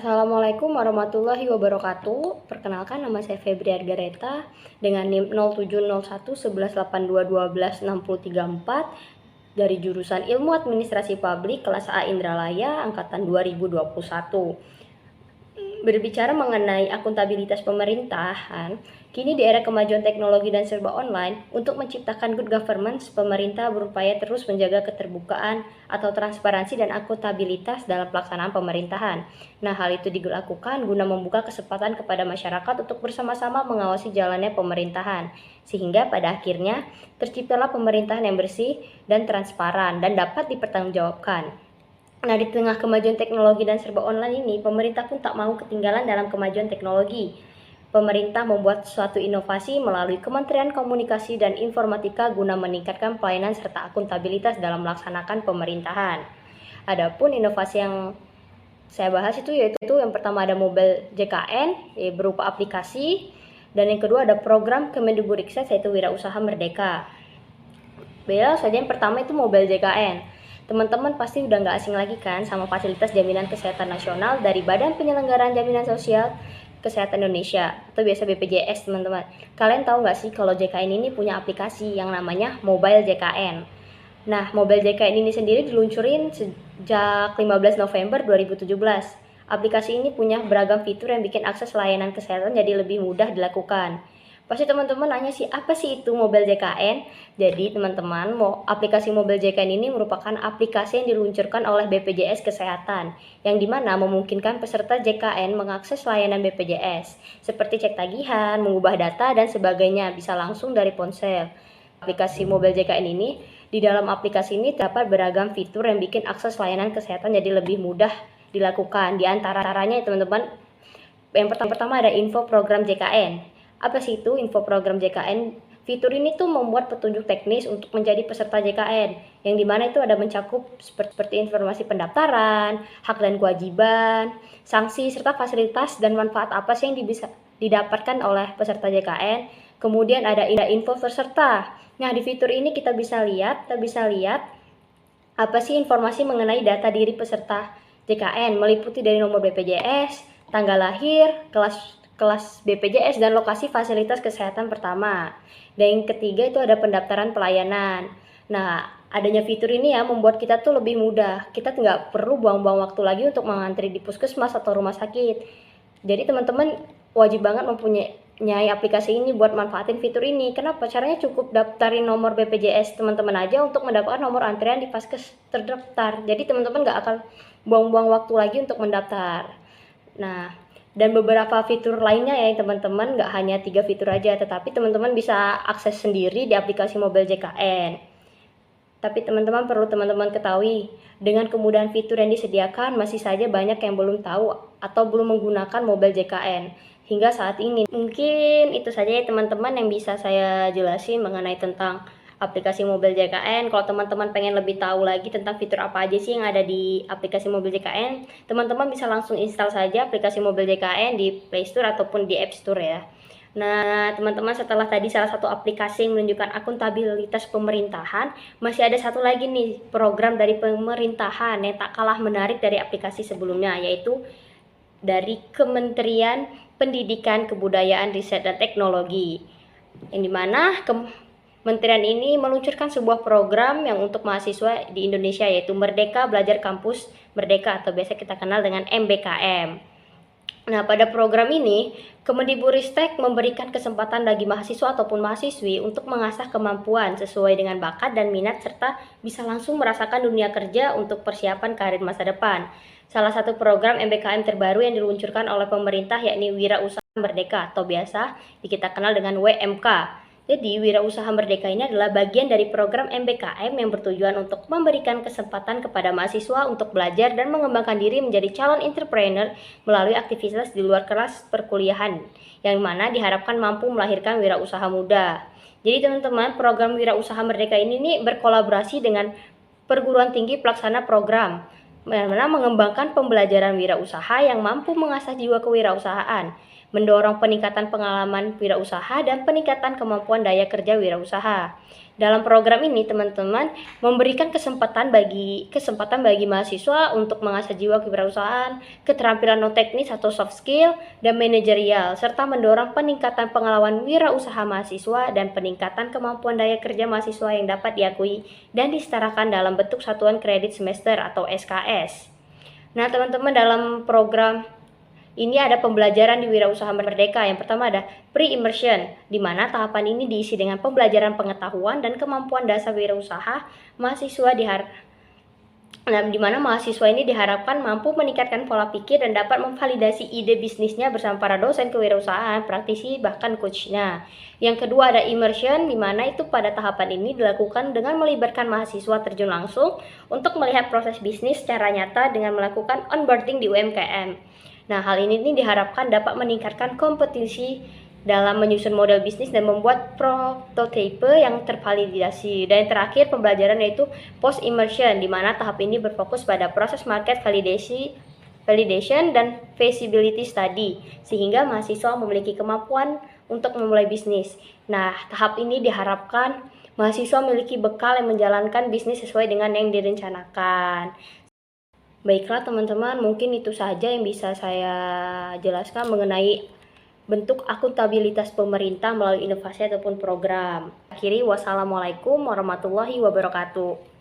Assalamualaikum warahmatullahi wabarakatuh. Perkenalkan, nama saya Febri Argareta dengan NIM 07011182126034 dari jurusan Ilmu Administrasi Publik kelas A Indralaya angkatan 2021. Berbicara mengenai akuntabilitas pemerintahan, kini di era kemajuan teknologi dan serba online, untuk menciptakan good governance, pemerintah berupaya terus menjaga keterbukaan atau transparansi dan akuntabilitas dalam pelaksanaan pemerintahan. Nah, hal itu dilakukan guna membuka kesempatan kepada masyarakat untuk bersama-sama mengawasi jalannya pemerintahan, sehingga pada akhirnya terciptalah pemerintahan yang bersih dan transparan dan dapat dipertanggungjawabkan. Nah, di tengah kemajuan teknologi dan serba online ini, pemerintah pun tak mau ketinggalan dalam kemajuan teknologi. Pemerintah membuat suatu inovasi melalui Kementerian Komunikasi dan Informatika guna meningkatkan pelayanan serta akuntabilitas dalam melaksanakan pemerintahan. Adapun inovasi yang saya bahas itu yaitu yang pertama ada mobile JKN berupa aplikasi, dan yang kedua ada program Kemendikbudristek yaitu Wirausaha Merdeka. Beda saja yang pertama itu mobile JKN. Teman-teman pasti udah nggak asing lagi kan sama fasilitas jaminan kesehatan nasional dari Badan Penyelenggaraan Jaminan Sosial Kesehatan Indonesia atau biasa BPJS, teman-teman. Kalian tahu nggak sih kalau JKN ini punya aplikasi yang namanya Mobile JKN. Nah, Mobile JKN ini sendiri diluncurin sejak 15 November 2017. Aplikasi ini punya beragam fitur yang bikin akses layanan kesehatan jadi lebih mudah dilakukan. Pasti teman-teman nanya sih, apa sih itu Mobile JKN? Jadi teman-teman, aplikasi Mobile JKN ini merupakan aplikasi yang diluncurkan oleh BPJS Kesehatan, yang dimana memungkinkan peserta JKN mengakses layanan BPJS, seperti cek tagihan, mengubah data, dan sebagainya, bisa langsung dari ponsel. Aplikasi Mobile JKN ini, di dalam aplikasi ini terdapat beragam fitur yang bikin akses layanan kesehatan jadi lebih mudah dilakukan. Di antaranya teman-teman, yang pertama ada info program JKN. Apa sih itu info program JKN? Fitur ini tuh membuat petunjuk teknis untuk menjadi peserta JKN, yang dimana itu ada mencakup seperti informasi pendaftaran, hak dan kewajiban, sanksi, serta fasilitas dan manfaat apa sih yang bisa didapatkan oleh peserta JKN. Kemudian ada info peserta. Nah, di fitur ini kita bisa lihat apa sih informasi mengenai data diri peserta JKN, meliputi dari nomor BPJS, tanggal lahir, kelas BPJS, dan lokasi fasilitas kesehatan pertama. Dan yang ketiga itu ada pendaftaran pelayanan. Nah, adanya fitur ini ya membuat kita tuh lebih mudah. Kita nggak perlu buang-buang waktu lagi untuk mengantri di puskesmas atau rumah sakit. Jadi teman-teman wajib banget mempunyai aplikasi ini buat manfaatin fitur ini. Kenapa? Caranya cukup daftarin nomor BPJS teman-teman aja untuk mendapatkan nomor antrian di Vaskes terdaftar. Jadi teman-teman nggak akan buang-buang waktu lagi untuk mendaftar. Nah, dan beberapa fitur lainnya ya teman-teman, nggak hanya 3 fitur aja, tetapi teman-teman bisa akses sendiri di aplikasi Mobile JKN. Tapi teman-teman perlu ketahui, dengan kemudahan fitur yang disediakan, masih saja banyak yang belum tahu atau belum menggunakan Mobile JKN hingga saat ini. Mungkin itu saja ya teman-teman yang bisa saya jelasin mengenai tentang aplikasi Mobile JKN. Kalau teman-teman pengen lebih tahu lagi tentang fitur apa aja sih yang ada di aplikasi Mobile JKN, teman-teman bisa langsung install saja aplikasi Mobile JKN di Play Store ataupun di App Store ya. Nah, teman-teman, setelah tadi salah satu aplikasi yang menunjukkan akuntabilitas pemerintahan, masih ada satu lagi nih program dari pemerintahan yang tak kalah menarik dari aplikasi sebelumnya, yaitu dari Kementerian Pendidikan, Kebudayaan, Riset, dan Teknologi, yang dimana Kementerian ini meluncurkan sebuah program yang untuk mahasiswa di Indonesia, yaitu Merdeka Belajar Kampus Merdeka atau biasa kita kenal dengan MBKM. Nah, pada program ini, Kemendikbudristek memberikan kesempatan bagi mahasiswa ataupun mahasiswi untuk mengasah kemampuan sesuai dengan bakat dan minat serta bisa langsung merasakan dunia kerja untuk persiapan karir masa depan. Salah satu program MBKM terbaru yang diluncurkan oleh pemerintah yakni Wirausaha Merdeka atau biasa kita kenal dengan WMK. Jadi, Wirausaha Merdeka ini adalah bagian dari program MBKM yang bertujuan untuk memberikan kesempatan kepada mahasiswa untuk belajar dan mengembangkan diri menjadi calon entrepreneur melalui aktivitas di luar kelas perkuliahan, yang mana diharapkan mampu melahirkan wirausaha muda. Jadi teman-teman, program Wirausaha Merdeka ini berkolaborasi dengan perguruan tinggi pelaksana program, yang mana mengembangkan pembelajaran wirausaha yang mampu mengasah jiwa kewirausahaan, mendorong peningkatan pengalaman wirausaha dan peningkatan kemampuan daya kerja wirausaha. Dalam program ini, teman-teman memberikan kesempatan bagi mahasiswa untuk mengasah jiwa kewirausahaan, keterampilan non teknis atau soft skill, dan manajerial, serta mendorong peningkatan pengalaman wirausaha mahasiswa dan peningkatan kemampuan daya kerja mahasiswa yang dapat diakui dan disetarakan dalam bentuk satuan kredit semester atau SKS. Nah, teman-teman, dalam program ini ada pembelajaran di Wirausaha Merdeka. Yang pertama ada pre-immersion, di mana tahapan ini diisi dengan pembelajaran pengetahuan dan kemampuan dasar wirausaha mahasiswa di mana mahasiswa ini diharapkan mampu meningkatkan pola pikir dan dapat memvalidasi ide bisnisnya bersama para dosen kewirausahaan, praktisi, bahkan coachnya. Yang kedua ada immersion, di mana itu pada tahapan ini dilakukan dengan melibatkan mahasiswa terjun langsung untuk melihat proses bisnis secara nyata dengan melakukan onboarding di UMKM. Nah, hal ini diharapkan dapat meningkatkan kompetisi dalam menyusun model bisnis dan membuat prototipe yang tervalidasi. Dan yang terakhir, pembelajaran yaitu post immersion, di mana tahap ini berfokus pada proses market validation dan feasibility study, sehingga mahasiswa memiliki kemampuan untuk memulai bisnis. Nah, tahap ini diharapkan mahasiswa memiliki bekal yang menjalankan bisnis sesuai dengan yang direncanakan. Baiklah teman-teman, mungkin itu saja yang bisa saya jelaskan mengenai bentuk akuntabilitas pemerintah melalui inovasi ataupun program. Akhiri, wassalamualaikum warahmatullahi wabarakatuh.